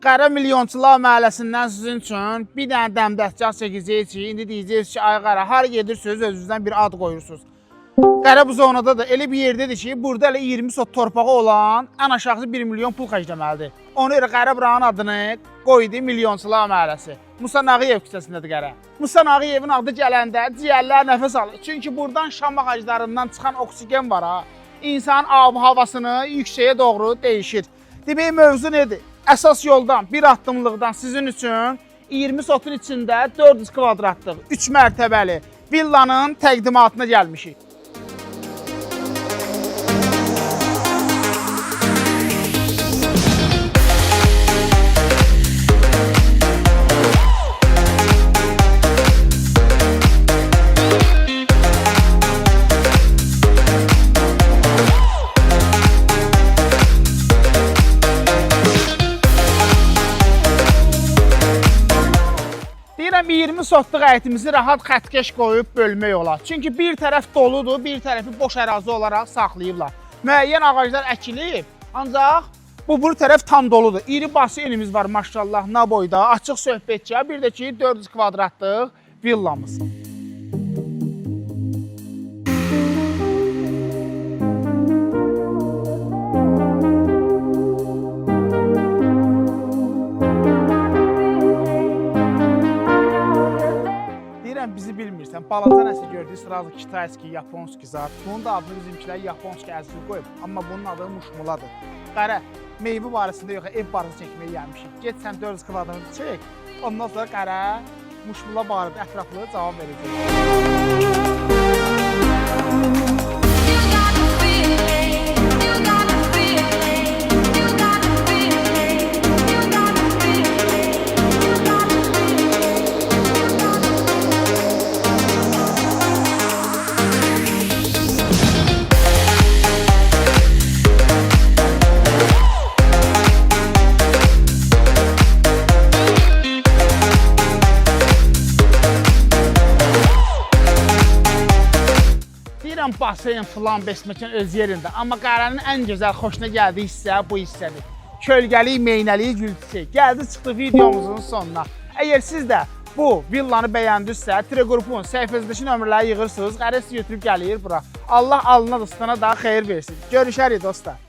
Qara Milyonçular məhəlləsindən sizin üçün bir dənə dəmdəstgah çəkəcəyik ki, indi deyəcəyiz ki, ay qara, har gedirsiniz özünüzdən bir ad qoyursunuz. Qara bu zonada da elə bir yerdədir ki, burada elə 20 sot torpağı olan ən aşağısı 1 milyon pul xərcləməlidir. Ona görə Qara buranın adını qoydu Milyonçular məhəlləsi. Musa Nağıyev küçəsindədir Qara. Musa Nağıyevin adı gələndə ciyərlər nəfəs alır. Çünki buradan şam ağaclarından çıxan oksigen var ha. İnsanın havasını yüksəyə doğru dəyişir. Demək mövzu nədir? Əsas yoldan, bir addımlıqdan sizin üçün 20 sotun içində 400 kvadratlıq, 3 mərtəbəli villanın təqdimatına gəlmişik. Deyirəm 20 sotluq həyətimizi rahat xəttkeş qoyub bölmək olar. Çünki bir tərəf doludur, bir tərəfi boş ərazi olaraq saxlayıblar. Müəyyən ağaclar əkilib, ancaq bu tərəf tam doludur. İri basenimiz var maşallah, nə boyda, açıq söhbətçi, bir də ki 400 kvadratlıq villamız. Bizi bilmirsən, balaca nəsə gördük, sırası kitayski, yaponski zat. Bunun da adını bizimkilər yaponski əzli qoyub, amma bunun adı muşmuladır. Qara, meyvə barəsində yox, ev barəsi çəkməyə gəlmişik. Get sən 400 kvadratını çək, ondan sonra Qara muşmula barədə ətraflı cavab verəcək. Basen filan besməkan öz yerində. Amma Qaranın ən gözəl xoşuna gəldiyi hissə bu hissədir. Kölgəli, meynəli gülçək. Gəldi çıxdı videomuzun sonuna. Əgər siz də bu villanı bəyəndinizsə, Treqrupun səhifəsindəki nömrələri yığırsınız. Qara sizi götürüb gəlir bura. Allah alına dostana da xeyir versin. Görüşərik dostlar.